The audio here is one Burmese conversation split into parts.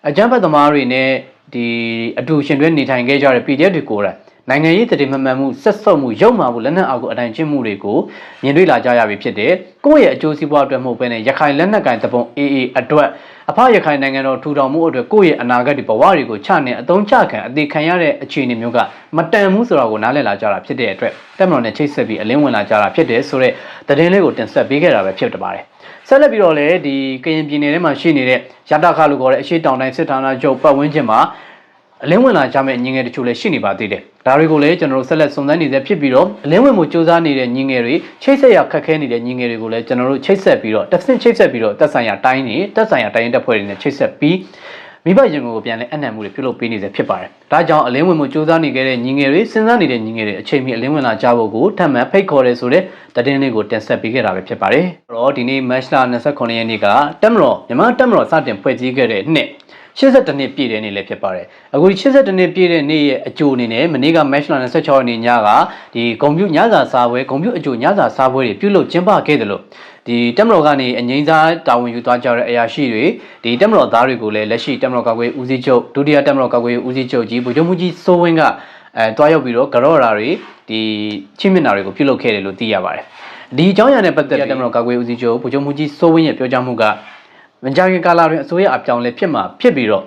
အကြမ်းဖက်သမားတွေနဲ့ဒီအတူရှင်တွဲနေထိုင်ခဲ့ကြတဲ့ PDF တွေကိုယ်တိုင်နိုင်ငံရေးတည်မှန်မှုဆက်ဆုပ်မှုရုပ်မာမှုလက်နက်အောက်ကိုအတိုင်းချင်းမှုတွေကိုမြင်တွေ့လာကြရပြီဖြစ်တဲ့ကိုယ့်ရဲ့အကျိုးစီးပွားအတွက်မဟုတ်ဘဲနဲ့ရခိုင်လက်နက်ကင်တပုံအေးအေးအတွက်အဖရခိုင်နိုင်ငံတော်ထူထောင်မှုအတွက်ကိုယ့်ရဲ့အနာဂတ်ဒီဘဝတွေကိုချနဲ့အသုံးချခံအသေးခံရတဲ့အခြေအနေမျိုးကမတန်ဘူးဆိုတော့ကိုနားလည်လာကြတာဖြစ်တဲ့အတွက်တက်မတော်နဲ့ချိတ်ဆက်ပြီးအလင်းဝင်လာကြတာဖြစ်တယ်ဆိုတော့သတင်းလေးကိုတင်ဆက်ပေးခဲ့တာပဲဖြစ်ပါတယ်ဆက်လက်ပြီးတော့လည်းဒီကရင်ပြည်နယ်ထဲမှာရှိနေတဲ့ရတခါလို့ခေါ်တဲ့အရှိတောင်တိုင်းစစ်ဌာနချုပ်ပတ်ဝန်းကျင်မှာအလင်းဝင်လာကြမဲ့ညီငယ်တချို့လည်းရှိနေပါသေးတယ်။ဒါတွေကိုလည်းကျွန်တော်တို့ဆက်လက်စုံစမ်းနေစေဖြစ်ပြီးတော့အလင်းဝင်မှုစူးစမ်းနေတဲ့ညီငယ်တွေချိတ်ဆက်ရခက်ခဲနေတဲ့ညီငယ်တွေကိုလည်းကျွန်တော်တို့ချိတ်ဆက်ပြီးတော့တက်ဆင့်ချိတ်ဆက်ပြီးတော့တက်ဆိုင်ရာတိုင်းနေတက်ဆိုင်ရာတိုင်းတပ်ဖွဲ့တွေနဲ့ချိတ်ဆက်ပြီးမိဘရင်ကိုပြန်လဲအနံ့မှုတွေပြုလုပ်ပေးနေစေဖြစ်ပါတယ်။ဒါကြောင့်အလင်းဝင်မှုစူးစမ်းနေခဲ့တဲ့ညီငယ်တွေစဉ်းစားနေတဲ့ညီငယ်တွေအချိန်မီအလင်းဝင်လာကြဖို့ကိုထပ်မံဖိတ်ခေါ်ရဲဆိုတဲ့သတင်းလေးကိုတင်ဆက်ပေးခဲ့တာပဲဖြစ်ပါတယ်။အဲ့တော့ဒီနေ့မတ်လ29ရက်နေ့ကတက်မတော်မြန်မာတက်မတော်စတင်ဖွဲ့စည်းခဲ့တဲ့နှစ်82နှစ်ပြည့်တဲ့နေ့လည်းဖြစ်ပါတယ်အခုဒီ82နှစ်ပြည့်တဲ့နေ့ရဲ့အကျိုးအနေနဲ့မနေ့ကမတ်လ26ရက်နေ့ညကဒီဂုံပြူညစာစားပွဲဂုံပြူအကျိုးညစာစားပွဲတွေပြုလုပ်ကျင်းပခဲ့တယ်လို့ဒီတက်မတော်ကနေအငိမ့်စားတာဝန်ယူသွားကြတဲ့အရာရှိတွေဒီတက်မတော်သားတွေကိုလည်းလက်ရှိတက်မတော်ကာကွယ်ဦးစီးချုပ်ဒုတိယတက်မတော်ကာကွယ်ဦးစီးချုပ်ကြီးဗိုလ်ချုပ်မှုကြီးစိုးဝင်းကတွားရောက်ပြီးတော့ကြော်ရာတွေဒီချင်းမျက်နှာတွေကိုပြုလုပ်ခဲ့တယ်လို့သိရပါတယ်ဒီအကြောင်းအရာနဲ့ပတ်သက်ပြီးတက်မတော်ကာကွယ်ဦးစီးချုပ်ဗိုလ်ချုပ်မှုကြီးစိုးဝင်းရဲ့ပြောကြားမှုကမကြာခင်ကာလတွင်အစိုးရအပြောင်းလဲဖြစ်မှာဖြစ်ပြီးတော့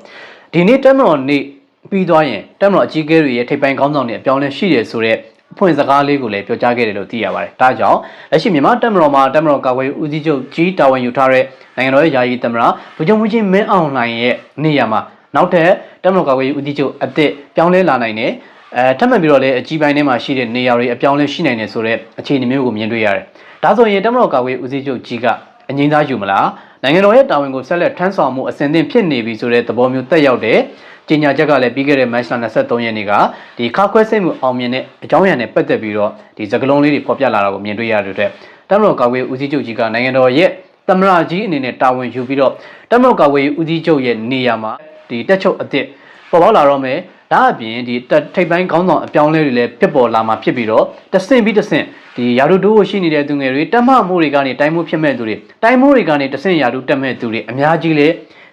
ဒီနေ့တက်မတော်နေ့ပြီးသွားရင်တက်မတော်အကြီးအကဲတွေရဲ့ထိပ်ပိုင်းခေါင်းဆောင်တွေအပြောင်းလဲရှိတယ်ဆိုတော့အဖွင့်စကားလေးကိုလည်းပြောကြားခဲ့တယ်လို့သိရပါတယ်။ဒါကြောင့်လက်ရှိမြန်မာတက်မတော်မှာတက်မတော်ကာကွယ်ဦးစီးချုပ်ကြီးတာဝန်ယူထားတဲ့နိုင်ငံတော်ရဲ့ယာယီသမ္မတဗိုလ်ချုပ်မှုကြီးမင်းအောင်လှိုင်ရဲ့နေရာမှာနောက်ထပ်တက်မတော်ကာကွယ်ဦးစီးချုပ်အသစ်ပြောင်းလဲလာနိုင်တယ်။ထပ်မံပြီးတော့လည်းအကြီးပိုင်းထဲမှာရှိတဲ့နေရာတွေအပြောင်းလဲရှိနိုင်တယ်ဆိုတော့အခြေအနေမျိုးကိုမြင်တွေ့ရတယ်။ဒါဆိုရင်တက်မတော်ကာကွယ်ဦးစီးချုပ်ကြီးကအငိမ့်သားယူမလားနိုင်ငံတော်ရဲ့တာဝန်ကိုဆက်လက်ထမ်းဆောင်မှုအစဉ်သင့်ဖြစ်နေပြီဆိုတဲ့သဘောမျိုးတက်ရောက်တဲ့ကြေညာချက်ကလည်းပြီးခဲ့တဲ့မတ်လ23ရက်နေ့ကဒီခါခွဲစိတ်မှုအောင်မြင်တဲ့အကြောင်းအရာနဲ့ပတ်သက်ပြီးတော့ဒီစကလုံးလေးတွေဖော်ပြလာတာကိုမြင်တွေ့ရတဲ့အတွက်တပ်မတော်ကာကွယ်ဦးစီးချုပ်ကြီးကနိုင်ငံတော်ရဲ့သမ္မတကြီးအနေနဲ့တာဝန်ယူပြီးတော့တပ်မတော်ကာကွယ်ဦးစီးချုပ်ရဲ့နေရာမှာဒီတက်ချုပ်အသစ်ပေါ်ပေါက်လာတော့မယ်ဒါအပြင်ဒီထိပ်ပိုင်းခေါင်းဆောင်အပြောင်းလဲတွေလည်းဖြစ်ပေါ်လာမှာဖြစ်ပြီးတော့တဆင့်ပြီးတဆင့်ဒီယာရုတိုးကိုရှိနေတဲ့သူငယ်တွေတက်မှမှုတွေကနေတိုင်းမှုဖြစ်မဲ့သူတွေတိုင်းမှုတွေကနေတဆင့်ယာရုတက်မဲ့သူတွေအများကြီးလေ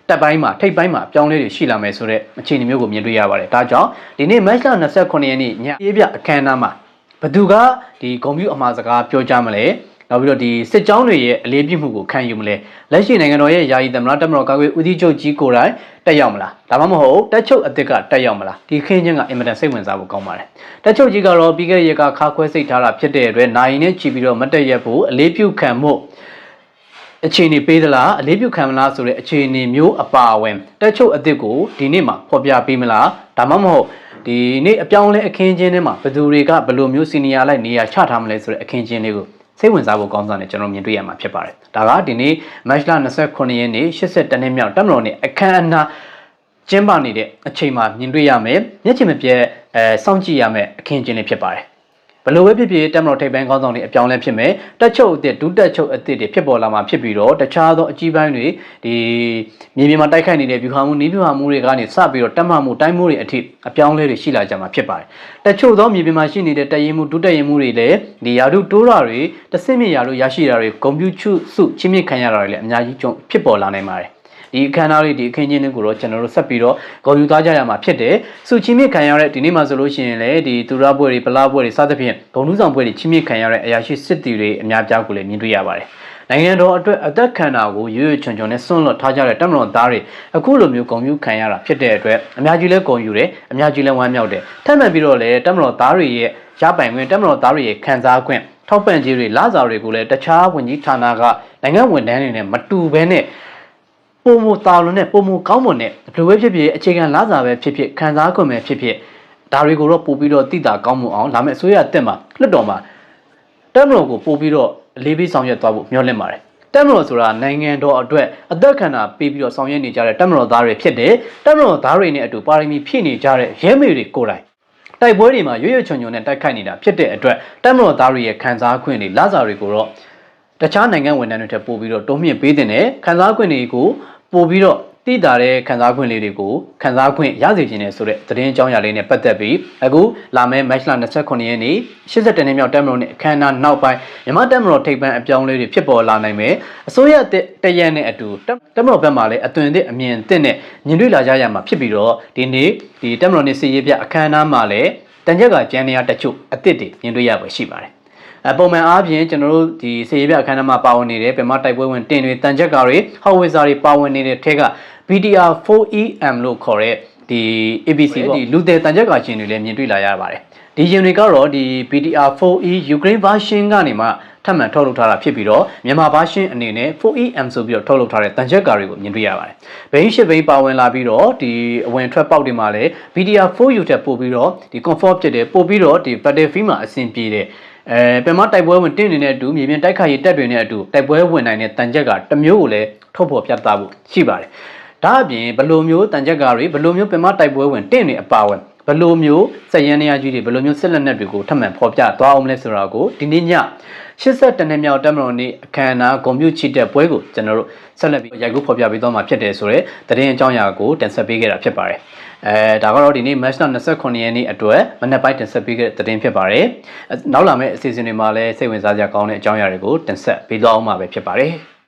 တက်ပိုင်းမှာထိပ်ပိုင်းမှာအပြောင်းလဲတွေရှိလာမယ်ဆိုတဲ့အခြေအနေမျိုးကိုမြင်တွေ့ရပါတယ်ဒါကြောင့်ဒီနေ့မတ်လ29ရက်နေ့ညအေးပြအခမ်းအနားမှာဘသူကဒီဂုံပြူအမှားစကားပြောကြမလဲနောက်ပြီးတော့ဒီစစ်ကြောင်းတွေရဲ့အလေးပြုမှုကိုခံယူမလဲလက်ရှိနိုင်ငံတော်ရဲ့ယာယီသမ္မတတက်မတော်ကာကွယ်ဦးစီးချုပ်ကြီးကိုယ်တိုင်တက်ရောက်မလားဒါမှမဟုတ်တက်ချုပ်အသစ်ကတက်ရောက်မလားဒီခင်းချင်းကအင်မတန်စိတ်ဝင်စားဖို့ကောင်းပါတယ်တက်ချုပ်ကြီးကတော့ပြီးခဲ့တဲ့ရက်ကခါခွဲစိတ်ထားတာဖြစ်တဲ့အတွက်နိုင်နဲ့ချီပြီးတော့မတက်ရက်ဖို့အလေးပြုခံမှုအခြေအနေပေးသလားအလေးပြုခံမလားဆိုတဲ့အခြေအနေမျိုးအပါအဝင်တက်ချုပ်အသစ်ကိုဒီနေ့မှာဖော်ပြပေးမလားဒါမှမဟုတ်ဒီနေ့အပြောင်းလဲအခင်းချင်းထဲမှာဘယ်သူတွေကဘယ်လိုမျိုးစီနီယာလိုက်နေရာချထားမလဲဆိုတဲ့အခင်းချင်းလေးကိုစိတ်ဝင်စားဖို့ကောင်းစားနေကျွန်တော်မြင်တွေ့ရမှာဖြစ်ပါတယ်ဒါကဒီနေ့မတ်လ29ရက်နေ့82နှစ်မြောက်တက်မတော်နေ့အခမ်းအနားကျင်းပနေတဲ့အချိန်မှာမြင်တွေ့ရမယ်မျက်ခြေမပြတ်စောင့်ကြည့်ရမယ်အခင်းချင်းလေးဖြစ်ပါတယ်ဘယ်လိုပဲဖြစ်ဖြစ်တက်မတော်ထိပ်ပိုင်းခေါင်းဆောင်တွေအပြောင်းလဲဖြစ်မယ်တက်ချုပ်အသစ်ဒုတက်ချုပ်အသစ်တွေဖြစ်ပေါ်လာမှာဖြစ်ပြီးတော့တခြားသောအကြီးပိုင်းတွေဒီမြေပြင်မှာတိုက်ခိုက်နေတဲ့ဗျူဟာမှုနည်းဗျူဟာမှုတွေကနေစပြီးတော့တက်မှမှုတိုင်းမှုတွေအထိအပြောင်းလဲတွေရှိလာကြမှာဖြစ်ပါတယ်တချို့သောမြေပြင်မှာရှိနေတဲ့တက်ရင်မှုဒုတက်ရင်မှုတွေလည်းဒီယာတုတိုးတာတွေတဆင့်မြင့်ရာလို့ရရှိတာတွေကွန်ပျူတာစုချင်းမြင့်ခံရတာတွေလည်းအများကြီးကြုံဖြစ်ပေါ်လာနိုင်ပါတယ်ဒီအခမ်းအနားလေးဒီအခင်းချင်းလေးကိုတော့ကျွန်တော်တို့ဆက်ပြီးတော့ဂုဏ်ယူသွားကြရမှာဖြစ်တယ်။စုချင်းမြင့်ခံရတဲ့ဒီနေ့မှာဆိုလို့ရှိရင်လည်းဒီသူရပွဲတွေပလားပွဲတွေစသဖြင့်ဂုဏ်ထူးဆောင်ပွဲတွေချင်းမြင့်ခံရတဲ့အရာရှိစစ်တီတွေအများပြားကိုလည်းမြင်တွေ့ရပါတယ်။နိုင်ငံတော်အတွက်အသက်ခံတာကိုရွရွချွန်ချွန်နဲ့စွန့်လွတ်ထားကြတဲ့တပ်မတော်သားတွေအခုလိုမျိုးဂုဏ်ယူခံရတာဖြစ်တဲ့အတွက်အများကြီးလည်းဂုဏ်ယူတယ်အများကြီးလည်းဝမ်းမြောက်တယ်။ထပ်မံပြီးတော့လည်းတပ်မတော်သားတွေရဲ့ရပိုင်ခွင့်တပ်မတော်သားတွေရဲ့ခံစားခွင့်ထောက်ပံ့ကြေးတွေလစာတွေကိုလည်းတခြားဝန်ကြီးဌာနကနိုင်ငံဝန်ထမ်းတွေနဲ့မတူဘဲနဲ့ပုံမတာလွန်နဲ့ပုံမကောင်းမွန်တဲ့ဘယ်လိုပဲဖြစ်ဖြစ်အခြေခံလာစာပဲဖြစ်ဖြစ်ခံစားခွင့်ပဲဖြစ်ဖြစ်ဒါတွေကိုတော့ပို့ပြီးတော့တည်တာကောင်းမှုအောင်လာမယ့်အစိုးရတက်မှာလွတ်တော်မှာတက်မတော်ကိုပို့ပြီးတော့အလေးပေးဆောင်ရွက်သွားဖို့မျှော်လင့်ပါတယ်တက်မတော်ဆိုတာနိုင်ငံတော်အတွက်အသက်ခံတာပေးပြီးတော့ဆောင်ရွက်နေကြတဲ့တက်မတော်သားတွေဖြစ်တယ်တက်မတော်သားတွေနဲ့အတူပါရမီဖြည့်နေကြတဲ့ရဲမေတွေကိုယ်တိုင်တိုက်ပွဲတွေမှာရွရွချွန်ချွန်နဲ့တိုက်ခိုက်နေတာဖြစ်တဲ့အတွက်တက်မတော်သားတွေရဲ့ခံစားခွင့်တွေလစာတွေကိုတော့တခြားနိုင်ငံဝန်ထမ်းတွေထက်ပိုပြီးတော့တိုးမြင့်ပေးတဲ့ခံစားခွင့်တွေကိုပို့ပြီးတော့ တိတာတဲ့ခံစားခွင့်လေးတွေကိုခံစားခွင့်ရစေခြင်းနဲ့ဆိုတဲ့သတင်းအကြောင်းအရာလေးနဲ့ပတ်သက်ပြီးအခုလာမယ့် match လ29ရက်နေ့82နှစ်မြောက်တက်မတော်နဲ့အခမ်းအနားနောက်ပိုင်းမြန်မာတက်မတော်ထိပ်ပန်းအပြောင်းလဲတွေဖြစ်ပေါ်လာနိုင်မယ်အစိုးရတရက်နဲ့အတူတက်မတော်ဘက်မှလည်းအသွင်သစ်အမြင်သစ်နဲ့ညင်တွေ့လာကြရမှာဖြစ်ပြီးတော့ဒီနေ့ဒီတက်မတော်နဲ့စီရေးပြအခမ်းအနားမှာလည်းတန်ချက်ကကျန်နေရတချို့အသစ်တွေညင်တွေ့ရပဲရှိပါတယ်ပုံမှန်အားဖြင့်ကျွန်တော်တို့ဒီစေရေးပြအခမ်းအနားမှာပါဝင်နေတဲ့ပြမတိုက်ပွဲဝင်တင်တွေတန်ချက်ကာတွေဟော်ဝေဇာတွေပါဝင်နေတဲ့ထဲက BDR 4EM လို့ခေါ်တဲ့ဒီ ABC ပေါ့ဒီလူသေးတန်ချက်ကာရှင်တွေလည်းမြင်တွေ့လာရပါတယ်ဒီရှင်တွေကတော့ဒီ BDR 4E Ukraine version ကနေမှထပ်မံထုတ်လုပ်ထားတာဖြစ်ပြီးတော့မြန်မာ version အနေနဲ့ 4EM ဆိုပြီးတော့ထုတ်လုပ်ထားတဲ့တန်ချက်ကာတွေကိုမြင်တွေ့ရပါတယ်ဘိန်းရှစ်ဘိန်းပါဝင်လာပြီးတော့ဒီအဝင်ထွက်ပေါက်တွေမှာလည်း BDR 4U တက်ပို့ပြီးတော့ဒီ comfort ဖြစ်တယ်ပို့ပြီးတော့ဒီ battlefield မှာအဆင်ပြေတယ်ပြန်မတိုက်ပွဲဝင်တင့်နေတဲ့အတူမြေပြင်တိုက်ခိုက်ရေးတပ်တွေနဲ့အတူတိုက်ပွဲဝင်နိုင်တဲ့တန်ချက်ကတစ်မျိုးကိုလည်းထုတ်ဖော်ပြသဖို့ရှိပါတယ်။ဒါအပြင်ဘလိုမျိုးတန်ချက်ကတွေဘလိုမျိုးပြန်မတိုက်ပွဲဝင်တင့်နေအပါဝင်ဘလိုမျိုးစက်ရန်နေရကြီးတွေဘလိုမျိုးစစ်လက်နက်တွေကိုထပ်မံဖော်ပြသွားအောင်လဲဆိုတာကိုဒီနေ့ည82နှစ်မြောက်တက်မတော်နေ့အခမ်းအနားဂုဏ်ပြုချီးတက်ပွဲကိုကျွန်တော်တို့ဆက်လက်ပြီးရိုက်ကူးဖော်ပြပေးသွားမှာဖြစ်တယ်ဆိုတော့သတင်းအကြောင်းအရာကိုတင်ဆက်ပေးခဲ့တာဖြစ်ပါတယ်။ဒါကတော့ဒီနေ့ match 29ရက်နေ့အတွက်မနက်ပိုင်းတင်ဆက်ပေးခဲ့တဲ့သတင်းဖြစ်ပါတယ်။နောက်လာမယ့်အစီအစဉ်တွေမှာလည်းစိတ်ဝင်စားစရာကောင်းတဲ့အကြောင်းအရာတွေကိုတင်ဆက်ပေးသွားအောင်မှာပဲဖြစ်ပါတယ်။